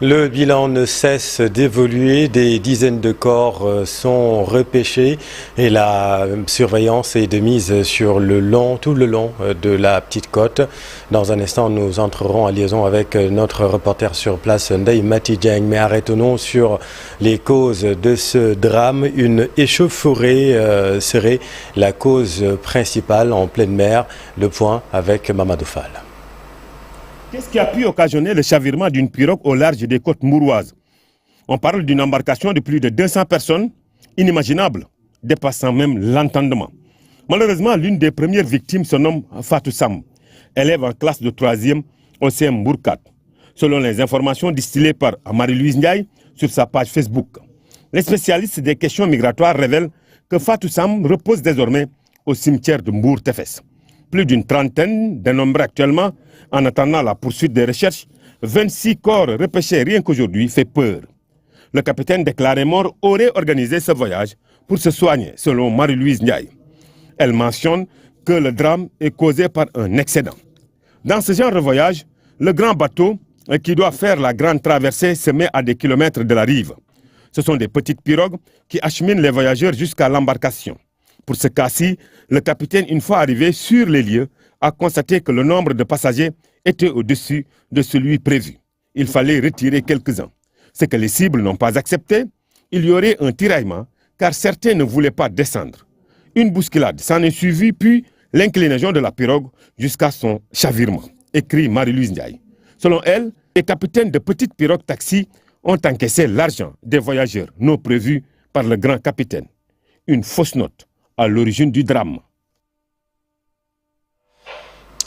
Le bilan ne cesse d'évoluer, des dizaines de corps sont repêchés et la surveillance est de mise sur tout le long de la Petite Côte. Dans un instant, nous entrerons en liaison avec notre reporter sur place, Ndeye Mati Dieng. Mais arrêtons-nous sur les causes de ce drame. Une échauffourée serait la cause principale en pleine mer. Le point avec Mamadou Fall. Qu'est-ce qui a pu occasionner le chavirement d'une pirogue au large des côtes mouroises? On parle d'une embarcation de plus de 200 personnes, inimaginable, dépassant même l'entendement. Malheureusement, l'une des premières victimes se nomme Fatou Sam, élève en classe de 3e au CM Bourkat, selon les informations distillées par Marie-Louise Ndiaye sur sa page Facebook. Les spécialistes des questions migratoires révèlent que Fatou Sam repose désormais au cimetière de Mbour-Tefes. Plus d'une trentaine dénombrés actuellement. En attendant la poursuite des recherches, 26 corps repêchés rien qu'aujourd'hui fait peur. Le capitaine déclaré mort aurait organisé ce voyage pour se soigner, selon Marie-Louise Ndiaye. Elle mentionne que le drame est causé par un excédent. Dans ce genre de voyage, le grand bateau qui doit faire la grande traversée se met à des kilomètres de la rive. Ce sont des petites pirogues qui acheminent les voyageurs jusqu'à l'embarcation. Pour ce cas-ci, le capitaine, une fois arrivé sur les lieux, a constaté que le nombre de passagers était au-dessus de celui prévu. Il fallait retirer quelques-uns. Ce que les cibles n'ont pas accepté, il y aurait un tiraillement, car certains ne voulaient pas descendre. Une bousculade s'en est suivie, puis l'inclinaison de la pirogue jusqu'à son chavirement, écrit Marie-Louise Ndiaye. Selon elle, les capitaines de petites pirogues taxis ont encaissé l'argent des voyageurs non prévus par le grand capitaine. Une fausse note à l'origine du drame.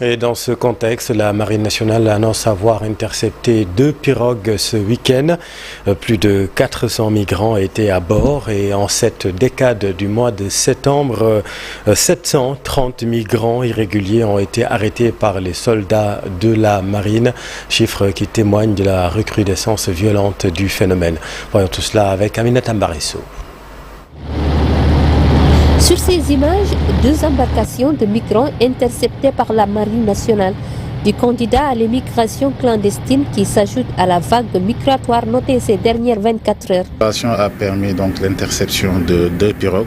Et dans ce contexte, la Marine nationale annonce avoir intercepté 2 pirogues ce week-end. Plus de 400 migrants étaient à bord et en cette décade du mois de septembre, 730 migrants irréguliers ont été arrêtés par les soldats de la Marine, chiffre qui témoigne de la recrudescence violente du phénomène. Voyons tout cela avec Aminata Mbaresso. Sur ces images, 2 embarcations de migrants interceptées par la Marine nationale. Des candidats à l'immigration clandestine qui s'ajoutent à la vague migratoire notée ces dernières 24 heures. L'opération a permis donc l'interception de 2 pirogues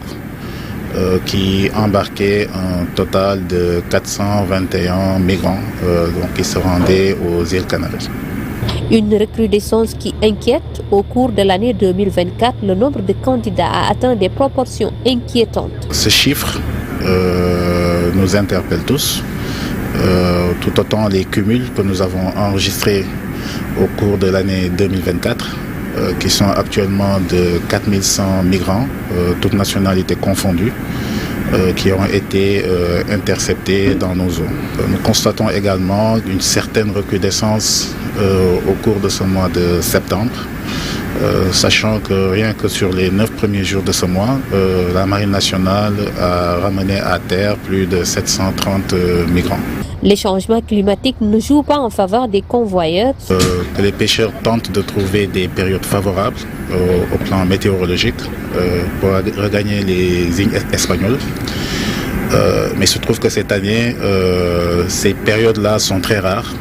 qui embarquaient un total de 421 migrants qui se rendaient aux îles Canaries. Une recrudescence qui inquiète. Au cours de l'année 2024, le nombre de candidats a atteint des proportions inquiétantes. Ce chiffre nous interpelle tous, tout autant les cumuls que nous avons enregistrés au cours de l'année 2024, qui sont actuellement de 4100 migrants, toutes nationalités confondues, qui ont été interceptés dans nos eaux. Nous constatons également une certaine recrudescence au cours de ce mois de septembre, sachant que rien que sur les 9 premiers jours de ce mois, la Marine nationale a ramené à terre plus de 730 migrants. Les changements climatiques ne jouent pas en faveur des convoyeurs. Que les pêcheurs tentent de trouver des périodes favorables au plan météorologique pour regagner les îles espagnoles. Mais il se trouve que cette année, ces périodes-là sont très rares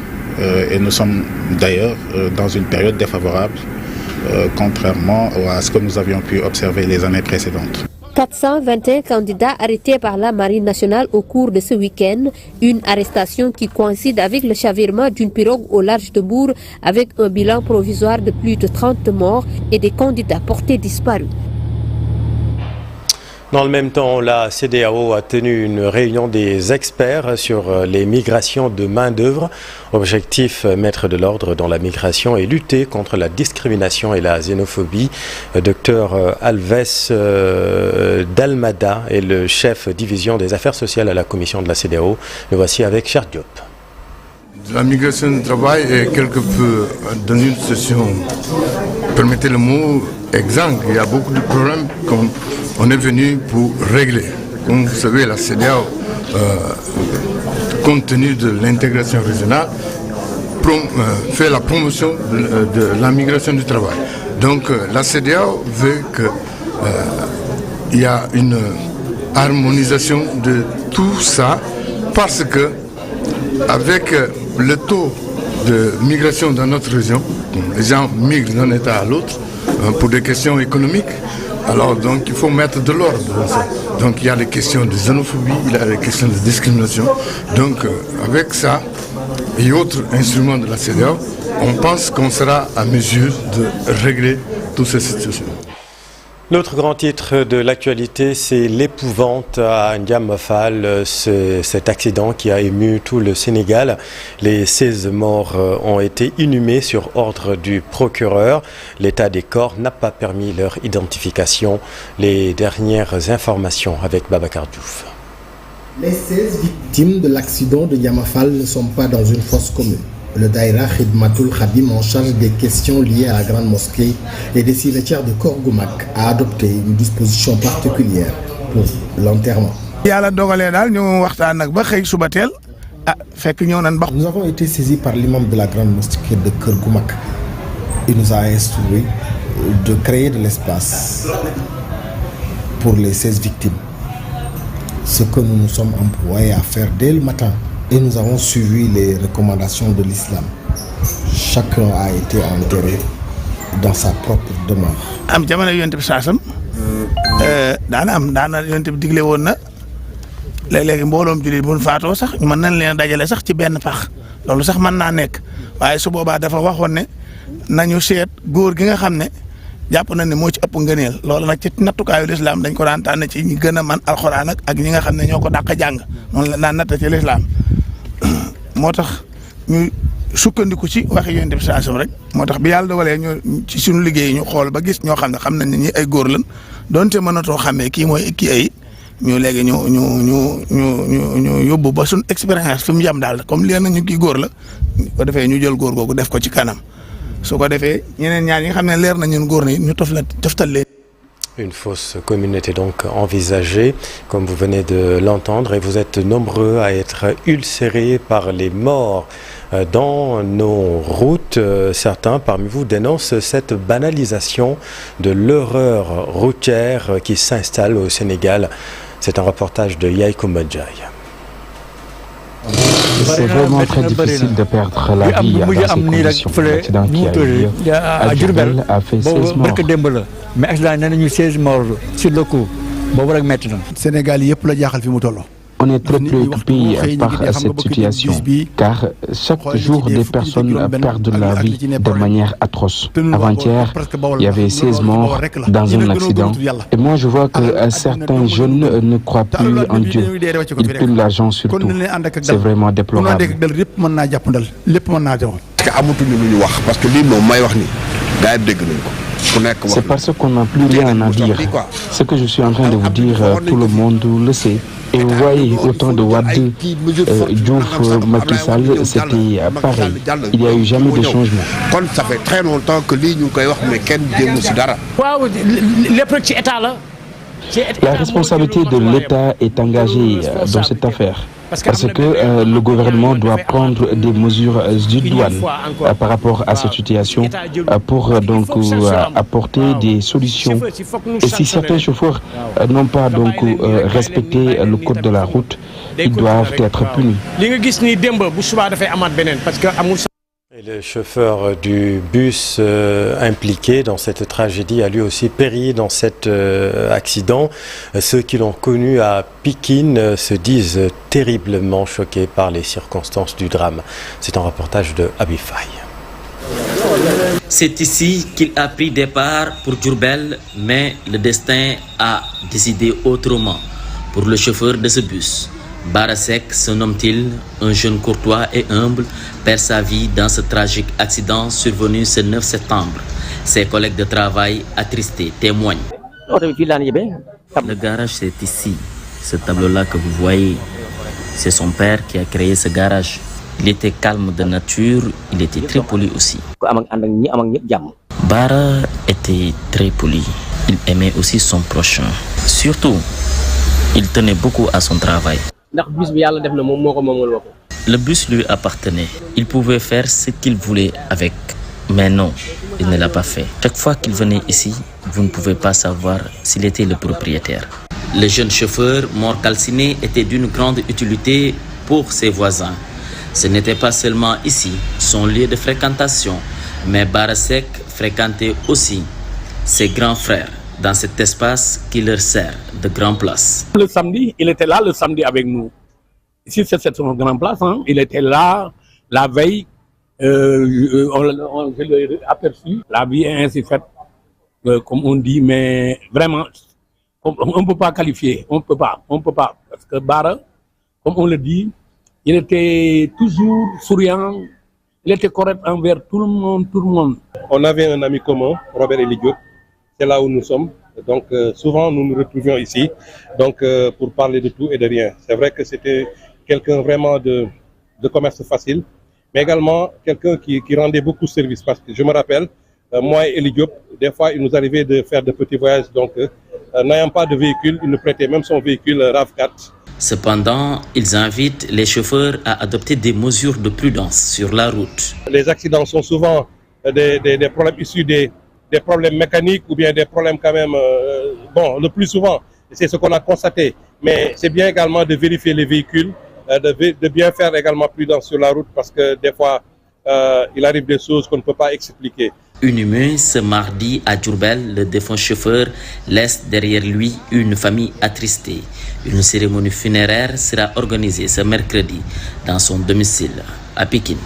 et nous sommes d'ailleurs dans une période défavorable, contrairement à ce que nous avions pu observer les années précédentes. 421 candidats arrêtés par la Marine nationale au cours de ce week-end. Une arrestation qui coïncide avec le chavirement d'une pirogue au large de Mbour avec un bilan provisoire de plus de 30 morts et des candidats portés disparus. Dans le même temps, la CEDEAO a tenu une réunion des experts sur les migrations de main-d'œuvre. Objectif, mettre de l'ordre dans la migration et lutter contre la discrimination et la xénophobie. Dr Alves Dalmada est le chef division des affaires sociales à la commission de la CEDEAO. Le voici avec Charles Diop. La migration du travail est quelque peu, dans une situation, permettez le mot, exsangue. Il y a beaucoup de problèmes qu'on est venu pour régler. Comme vous savez, la CEDEAO, compte tenu de l'intégration régionale, fait la promotion de la migration du travail. Donc la CEDEAO veut qu'il y a une harmonisation de tout ça parce que avec le taux de migration dans notre région. Les gens migrent d'un État à l'autre pour des questions économiques. Alors donc il faut mettre de l'ordre dans ça. Donc il y a les questions de xénophobie, il y a les questions de discrimination. Donc avec ça et autres instruments de la CEDEAO, on pense qu'on sera à mesure de régler toutes ces situations. L'autre grand titre de l'actualité, c'est l'épouvante à Ndiamafal, cet accident qui a ému tout le Sénégal. Les 16 morts ont été inhumés sur ordre du procureur. L'état des corps n'a pas permis leur identification. Les dernières informations avec Babacar Diouf. Les 16 victimes de l'accident de Ndiamafal ne sont pas dans une fosse commune. Le Daïra Khidmatul Khadim, en charge des questions liées à la grande mosquée et des cimetières de Korgoumak, a adopté une disposition particulière pour l'enterrement. Nous avons été saisis par l'imam de la grande mosquée de Korgoumak. Il nous a instruit de créer de l'espace pour les 16 victimes. Ce que nous nous sommes employés à faire dès le matin. Et nous avons suivi les recommandations de l'islam. Chacun a été enterré dans sa propre demeure. jàpp na ne moo ci ëpp ngëneel loolu nag ci nattukaayu lislaam dañ ko daan tànn ci ñi gën a man alxuraan ak ñi nga xam ne ñoo ko dàq jàng noonu la daan natt ci lislaam moo tax ñu sukkandiku ci waxi Yonent bi sallallahu alayhi wasallam rek moo tax bi yàlla dogalee ñu ci suñu liggéey ñu xool ba gis ñoo xam ne xam nañ ne ñi ay góor lañ doonte mënatoo xàmmee kii mooy kii ay ñu léegi ñu yóbbu ba suñu expérience fi mu yem daal comme leen nañu kii góor la ko defee ñu jël góor googu def ko ci kanam. Une fausse commune était donc envisagée, comme vous venez de l'entendre, et vous êtes nombreux à être ulcérés par les morts dans nos routes. Certains parmi vous dénoncent cette banalisation de l'horreur routière qui s'installe au Sénégal. C'est un reportage de Yaïko Modjaï. C'est vraiment très difficile de perdre la vie dans ces conditions. L'accident qui a eu lieu à Diourbel a fait 16 morts. Mais accident nee nañu 16 morts sur le coup boobu rek metti na. Sénégal yëpp la jaaxal fi mu toll. On est très préoccupé par cette situation, car chaque jour des personnes perdent leur vie de manière atroce. Avant-hier, il y avait 16 morts dans un accident. Et moi, je vois que certains jeunes ne croient plus en Dieu. Ils pillent l'argent surtout. C'est vraiment déplorable. C'est parce qu'on n'a plus rien à dire. Ce que je suis en train de vous dire, tout le monde le sait. Et vous voyez, au temps de Wade, Diouf, Macky Sall, c'était pareil. Il n'y a eu jamais de changement. Ça fait très longtemps que nous La responsabilité de l'État est engagée dans cette affaire. Parce que le gouvernement doit prendre des mesures idoines par rapport à cette situation pour donc apporter des solutions. Et si certains chauffeurs n'ont pas donc respecté le code de la route, ils doivent être punis. Et le chauffeur du bus impliqué dans cette tragédie a lui aussi péri dans cet accident. Ceux qui l'ont connu à Pikine se disent terriblement choqués par les circonstances du drame. C'est un reportage de Abifai. C'est ici qu'il a pris départ pour Diourbel, mais le destin a décidé autrement pour le chauffeur de ce bus. Barasek se nomme-t-il, un jeune courtois et humble, perd sa vie dans ce tragique accident survenu ce 9 septembre. Ses collègues de travail attristés témoignent. Le garage, c'est ici. Ce tableau-là que vous voyez, c'est son père qui a créé ce garage. Il était calme de nature, il était très poli aussi. Bara était très poli. Il aimait aussi son prochain. Surtout, il tenait beaucoup à son travail. Le bus lui appartenait. Il pouvait faire ce qu'il voulait avec. Mais non, il ne l'a pas fait. Chaque fois qu'il venait ici, vous ne pouvez pas savoir s'il était le propriétaire. Le jeune chauffeur mort calciné était d'une grande utilité pour ses voisins. Ce n'était pas seulement ici son lieu de fréquentation, mais Bara Seck fréquentait aussi ses grands frères dans cet espace qui leur sert de grande place. Le samedi, il était là le samedi avec nous. Ici, c'est cette grande place. Hein. Il était là la veille. Je l'ai aperçu. La vie est ainsi faite, comme on dit, mais vraiment, on ne peut pas qualifier. On ne peut pas. Parce que Bara, comme on le dit, il était toujours souriant. Il était correct envers tout le monde. On avait un ami commun, Robert Elidiop. C'est là où nous sommes. Donc souvent nous nous retrouvions ici pour parler de tout et de rien. C'est vrai que c'était quelqu'un vraiment de commerce facile, mais également quelqu'un qui rendait beaucoup de services. Parce que je me rappelle, moi et Eli Diop, des fois il nous arrivait de faire de petits voyages. Donc n'ayant pas de véhicule, il nous prêtait même son véhicule RAV4. Cependant, ils invitent les chauffeurs à adopter des mesures de prudence sur la route. Les accidents sont souvent des problèmes issus des problèmes mécaniques ou bien des problèmes quand même, le plus souvent, c'est ce qu'on a constaté. Mais c'est bien également de vérifier les véhicules, de bien faire également prudence sur la route parce que des fois, il arrive des choses qu'on ne peut pas expliquer. Inhumé ce mardi à Diourbel, le défunt chauffeur laisse derrière lui une famille attristée. Une cérémonie funéraire sera organisée ce mercredi dans son domicile à Pékin.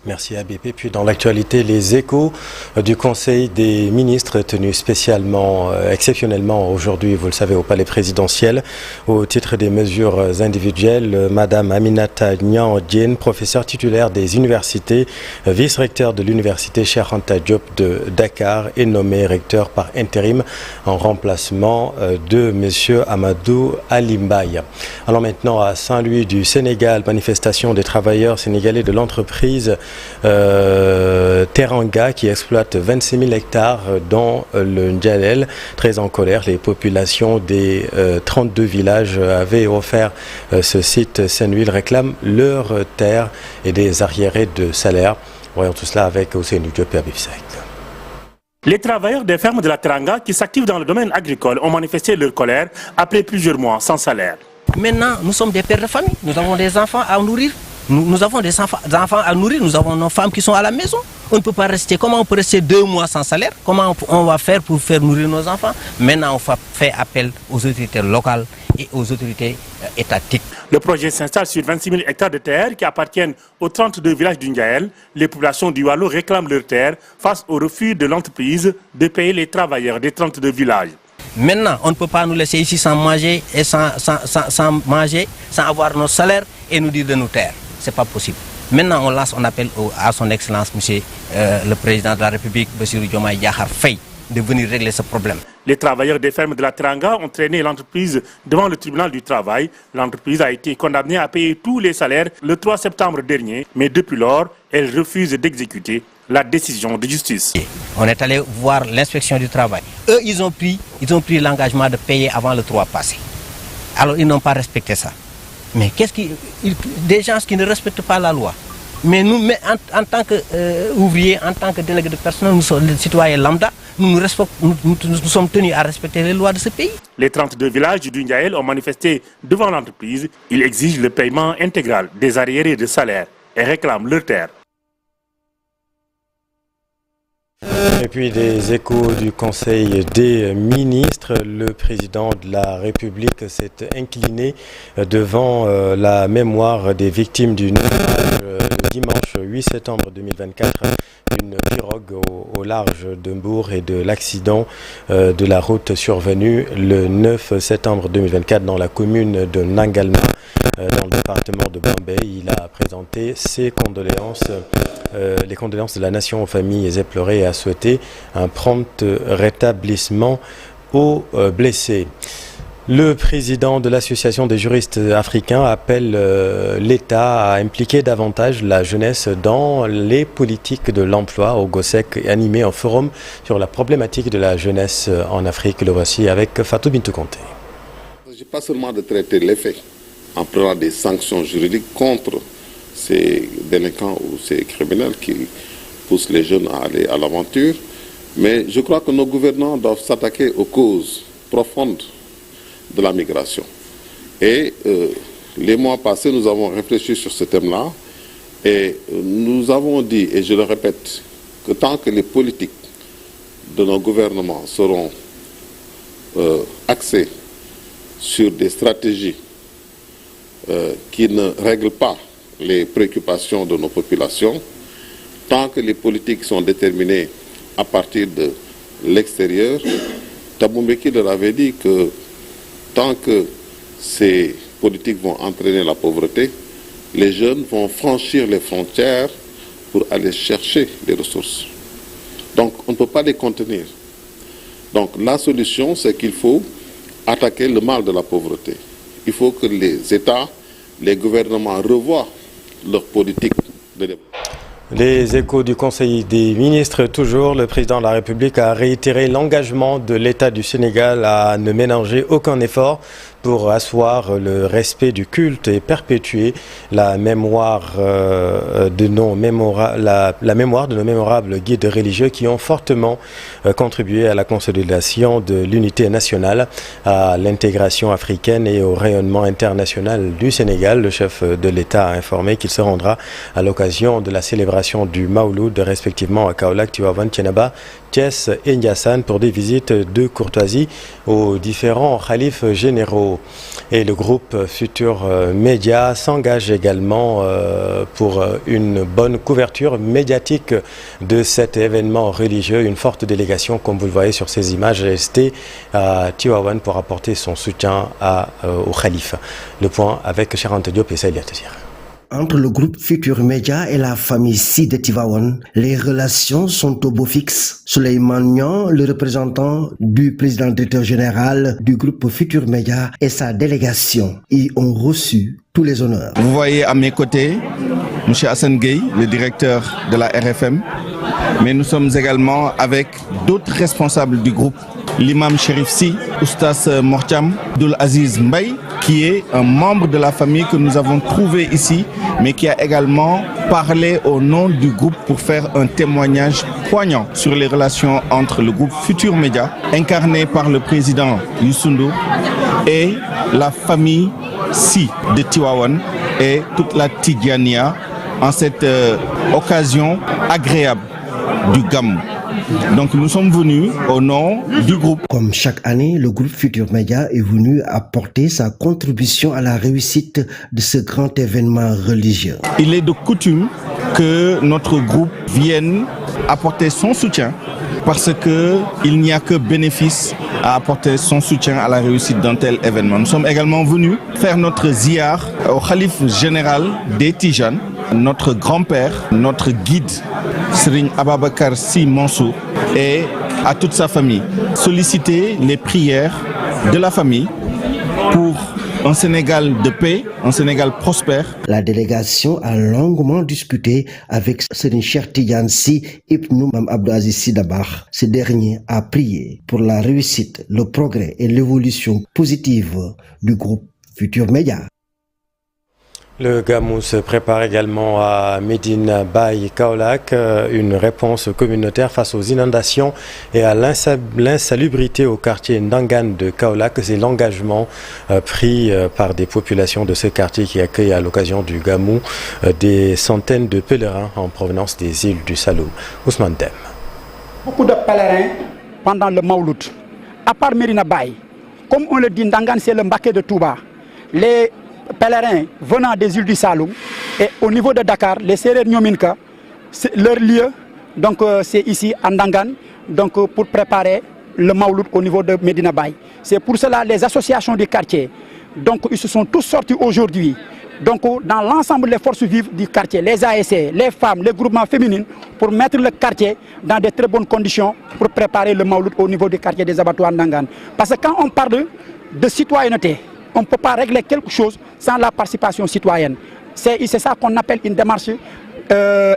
Merci ABP. Puis dans l'actualité, les échos du Conseil des ministres tenu exceptionnellement aujourd'hui, vous le savez, au palais présidentiel, au titre des mesures individuelles. Madame Aminata Niang-Diène, professeure titulaire des universités, vice-recteur de l'université Cheikh Anta Diop de Dakar, est nommée recteur par intérim en remplacement de monsieur Amadou Alimbaye. Alors maintenant à Saint-Louis du Sénégal, manifestation des travailleurs sénégalais de l'entreprise Teranga qui exploite 26 000 hectares dans le Ndjalel. Très en colère, les populations des 32 villages avaient offert ce site Saint-Louis. Ils réclament leurs terres et des arriérés de salaire. Voyons tout cela avec Ousseynou Diop et Abib Saïd. Les travailleurs des fermes de la Teranga qui s'activent dans le domaine agricole ont manifesté leur colère après plusieurs mois sans salaire. Maintenant, nous sommes des pères de famille, nous avons des enfants à nourrir. Nous avons des enfants à nourrir, nous avons nos femmes qui sont à la maison. On ne peut pas rester. Comment on peut rester 2 mois sans salaire? Comment on va faire pour faire nourrir nos enfants? Maintenant, on fait appel aux autorités locales et aux autorités étatiques. Le projet s'installe sur 26 000 hectares de terre qui appartiennent aux 32 villages du Ndjaël. Les populations du Waalo réclament leurs terres face au refus de l'entreprise de payer les travailleurs des 32 villages. Maintenant, on ne peut pas nous laisser ici sans manger et sans avoir nos salaires et nous dire de nous taire. Ce n'est pas possible. Maintenant, on lance un appel à son Excellence, Monsieur le Président de la République, Bassirou Diomaye Diakhar Faye, de venir régler ce problème. Les travailleurs des fermes de la Teranga ont traîné l'entreprise devant le tribunal du travail. L'entreprise a été condamnée à payer tous les salaires le 3 septembre dernier, mais depuis lors, elle refuse d'exécuter la décision de justice. On est allé voir l'inspection du travail. Eux, ils ont pris l'engagement de payer avant le 3 passé. Alors, ils n'ont pas respecté ça. Mais des gens qui ne respectent pas la loi. Mais nous, en tant qu'ouvriers, en tant que délégués de personnel, nous sommes des citoyens lambda, nous sommes tenus à respecter les lois de ce pays. Les 32 villages du Ndjaël ont manifesté devant l'entreprise. Ils exigent le paiement intégral des arriérés de salaire et réclament leur terre. Et puis des échos du Conseil des ministres, le président de la République s'est incliné devant la mémoire des victimes du naufrage dimanche 8 septembre 2024 d'une pirogue au large de Mbour et de l'accident de la route survenu le 9 septembre 2024 dans la commune de Nangalma, dans le département de Bambey. Il a présenté ses condoléances, les condoléances de la nation aux familles éplorées et a souhaité un prompt rétablissement aux blessés. Le président de l'Association des juristes africains appelle l'État à impliquer davantage la jeunesse dans les politiques de l'emploi. Au GOSEC et animé un forum sur la problématique de la jeunesse en Afrique. Le voici avec Fatou Bintou Conté. Il ne s'agit pas seulement de traiter les faits en prenant des sanctions juridiques contre ces délinquants ou ces criminels qui poussent les jeunes à aller à l'aventure, mais je crois que nos gouvernants doivent s'attaquer aux causes profondes de la migration. Et les mois passés, nous avons réfléchi sur ce thème-là et nous avons dit, et je le répète, que tant que les politiques de nos gouvernements seront axés sur des stratégies qui ne règlent pas les préoccupations de nos populations, tant que les politiques sont déterminées à partir de l'extérieur, Thabo Mbeki leur avait dit que tant que ces politiques vont entraîner la pauvreté, les jeunes vont franchir les frontières pour aller chercher les ressources. Donc on ne peut pas les contenir. Donc la solution, c'est qu'il faut attaquer le mal de la pauvreté. Il faut que les États, les gouvernements revoient leur politique de développement. Les échos du Conseil des ministres, toujours, le président de la République a réitéré l'engagement de l'État du Sénégal à ne ménager aucun effort pour asseoir le respect du culte et perpétuer la mémoire de nos mémorables guides religieux qui ont fortement contribué à la consolidation de l'unité nationale, à l'intégration africaine et au rayonnement international du Sénégal. Le chef de l'État a informé qu'il se rendra à l'occasion de la célébration du Maouloud, respectivement à Kaolack, Tivaouane, Thiénaba, Thiès et Ndiassane, pour des visites de courtoisie aux différents khalifes généraux. Et le groupe Futur Média s'engage également pour une bonne couverture médiatique de cet événement religieux. Une forte délégation, comme vous le voyez sur ces images, est restée à Tivaouane pour apporter son soutien au khalife. Le point avec Charante Diop et Saïlia Tessir. Entre le groupe Futur Média et la famille Si de Tivaouane, les relations sont au beau fixe. Souleymane Niang, le représentant du président directeur général du groupe Futur Média et sa délégation y ont reçu tous les honneurs. Vous voyez à mes côtés M. Hassan Gueye, le directeur de la RFM, mais nous sommes également avec d'autres responsables du groupe. L'imam Chérif Si, Oustas Mortiam, Abdul Aziz Mbaye, qui est un membre de la famille que nous avons trouvé ici, mais qui a également parlé au nom du groupe pour faire un témoignage poignant sur les relations entre le groupe Futur Média, incarné par le président Youssou Ndour, et la famille Si de Tivaouane et toute la Tidjania en cette occasion agréable du Gamou. Donc nous sommes venus au nom du groupe. Comme chaque année, le groupe Futur Média est venu apporter sa contribution à la réussite de ce grand événement religieux. Il est de coutume que notre groupe vienne apporter son soutien parce qu'il n'y a que bénéfice à apporter son soutien à la réussite d'un tel événement. Nous sommes également venus faire notre ziyar au khalife général des Tijanes, notre grand-père, notre guide, Serigne Ababakar Sy Mansour, et à toute sa famille. Solliciter les prières de la famille pour un Sénégal de paix, un Sénégal prospère. La délégation a longuement discuté avec Serigne Cheikh Tidiane Sy Ibn Mame Abdou Aziz Sy Dabakh. Ce dernier a prié pour la réussite, le progrès et l'évolution positive du groupe Futur Média. Le Gamou se prépare également à Medina Baye Kaolack, une réponse communautaire face aux inondations et à l'insalubrité au quartier Ndangan de Kaolack. C'est l'engagement pris par des populations de ce quartier qui accueillent à l'occasion du Gamou des centaines de pèlerins en provenance des îles du Saloum. Ousmane Dem. Beaucoup de pèlerins pendant le Maouloud, à part Medina Baye. Comme on le dit, Ndangan c'est le Mbaké de Touba. Les pèlerins venant des îles du Saloum et au niveau de Dakar, les Sérères Nyominka, leur lieu, donc c'est ici à Ndangan, donc pour préparer le Maouloud au niveau de Medina Baye. C'est pour cela les associations du quartier, donc ils se sont tous sortis aujourd'hui, donc dans l'ensemble des forces vives du quartier, les ASC, les femmes, les groupements féminins, pour mettre le quartier dans de très bonnes conditions pour préparer le Maouloud au niveau du quartier des abattoirs Ndangan. Parce que quand on parle de citoyenneté, on ne peut pas régler quelque chose sans la participation citoyenne. C'est ça qu'on appelle une démarche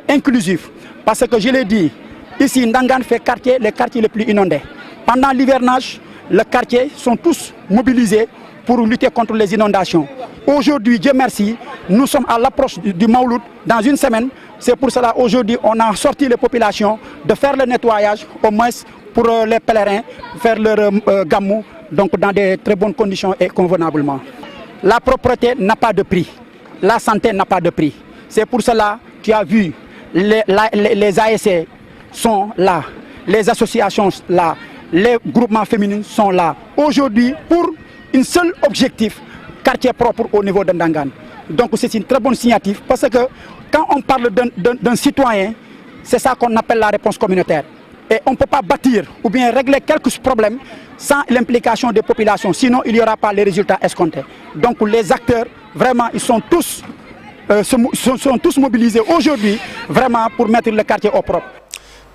inclusive. Parce que je l'ai dit, ici Ndangan fait les quartiers les plus inondés. Pendant l'hivernage, les quartiers sont tous mobilisés pour lutter contre les inondations. Aujourd'hui, Dieu merci, nous sommes à l'approche du Maouloud dans une semaine. C'est pour cela aujourd'hui on a sorti les populations de faire le nettoyage, au moins pour les pèlerins, faire leur gamou, donc dans de très bonnes conditions et convenablement. La propreté n'a pas de prix. La santé n'a pas de prix. C'est pour cela que tu as vu, les ASC sont là, les associations là, les groupements féminins sont là. Aujourd'hui, pour un seul objectif, quartier propre au niveau de Ndangan. Donc c'est une très bonne signature parce que quand on parle d'un citoyen, c'est ça qu'on appelle la réponse communautaire. Et on ne peut pas bâtir ou bien régler quelques problèmes sans l'implication des populations, sinon il n'y aura pas les résultats escomptés. Donc les acteurs, vraiment, ils sont tous mobilisés aujourd'hui, vraiment, pour mettre le quartier au propre.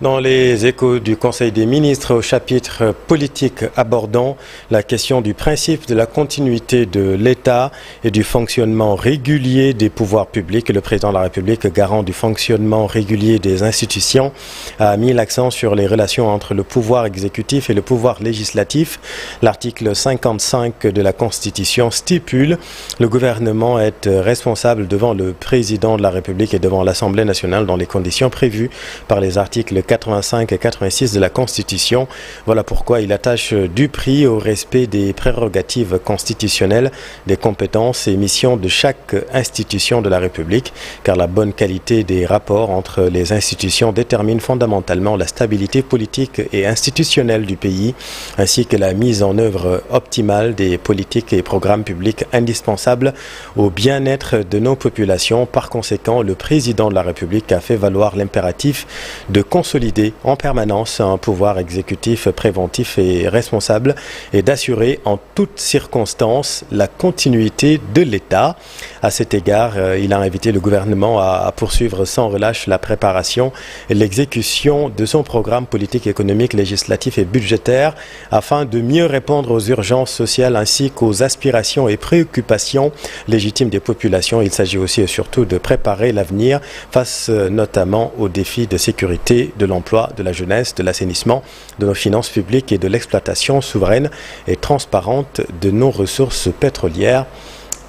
Dans les échos du Conseil des ministres au chapitre politique abordant la question du principe de la continuité de l'État et du fonctionnement régulier des pouvoirs publics, le président de la République, garant du fonctionnement régulier des institutions, a mis l'accent sur les relations entre le pouvoir exécutif et le pouvoir législatif. L'article 55 de la Constitution stipule le gouvernement est responsable devant le président de la République et devant l'Assemblée nationale dans les conditions prévues par les articles 85 et 86 de la Constitution. Voilà pourquoi il attache du prix au respect des prérogatives constitutionnelles, des compétences et missions de chaque institution de la République, car la bonne qualité des rapports entre les institutions détermine fondamentalement la stabilité politique et institutionnelle du pays, ainsi que la mise en œuvre optimale des politiques et programmes publics indispensables au bien-être de nos populations. Par conséquent, le président de la République a fait valoir l'impératif de consolider en permanence un pouvoir exécutif préventif et responsable et d'assurer en toutes circonstances la continuité de l'État. À cet égard, il a invité le gouvernement à poursuivre sans relâche la préparation et l'exécution de son programme politique, économique, législatif et budgétaire afin de mieux répondre aux urgences sociales ainsi qu'aux aspirations et préoccupations légitimes des populations. Il s'agit aussi et surtout de préparer l'avenir face notamment aux défis de sécurité, de l'emploi, de la jeunesse, de l'assainissement, de nos finances publiques et de l'exploitation souveraine et transparente de nos ressources pétrolières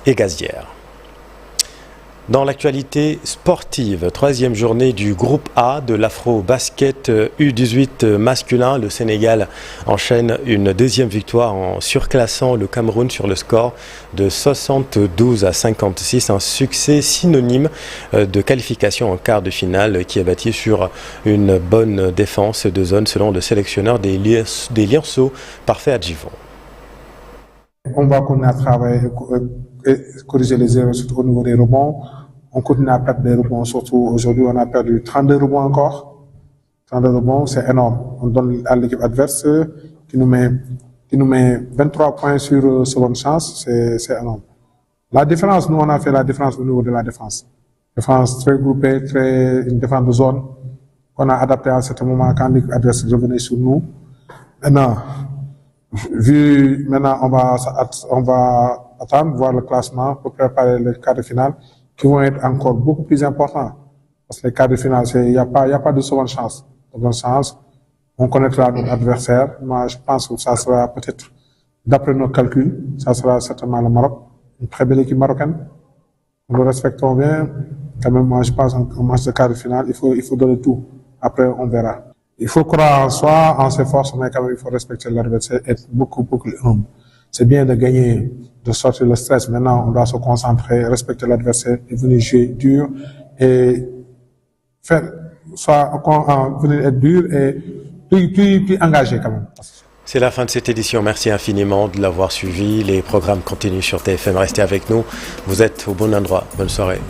et gazières. Dans l'actualité sportive, troisième journée du groupe A de l'Afro-Basket U18 masculin, le Sénégal enchaîne une deuxième victoire en surclassant le Cameroun sur le score de 72-56, un succès synonyme de qualification en quart de finale qui est bâti sur une bonne défense de zone selon le sélectionneur des Lionceaux, Parfait Adjivon. On va continuer à travailler et corriger les erreurs surtout au niveau des rebonds. On continue à perdre des rebonds, surtout aujourd'hui on a perdu 32 rebonds encore. 32 rebonds, c'est énorme. On donne à l'équipe adverse qui nous met 23 points sur seconde chance, c'est énorme. La différence, nous on a fait la différence au niveau de la défense. Défense très groupée, une défense de zone qu'on a adaptée à un certain moment quand l'équipe adverse revenait sur nous. Maintenant, on va attendre, voir le classement pour préparer les quarts de finale qui vont être encore beaucoup plus importants. Parce que les quarts de finale, il n'y a pas de seconde chance. On connaîtra notre adversaire. Moi, je pense que ça sera peut-être, d'après nos calculs, ça sera certainement le Maroc. Une très belle équipe marocaine. Nous le respectons bien. Quand même, moi, je pense qu'en match de quart de finale, il faut donner tout. Après, on verra. Il faut croire en soi, en ses forces, mais quand même, il faut respecter l'adversaire et être beaucoup humble. C'est bien de gagner, de sortir le stress. Maintenant, on doit se concentrer, respecter l'adversaire et venir jouer dur et venir être dur et plus engagé quand même. C'est la fin de cette édition. Merci infiniment de l'avoir suivi. Les programmes continuent sur TFM. Restez avec nous. Vous êtes au bon endroit. Bonne soirée.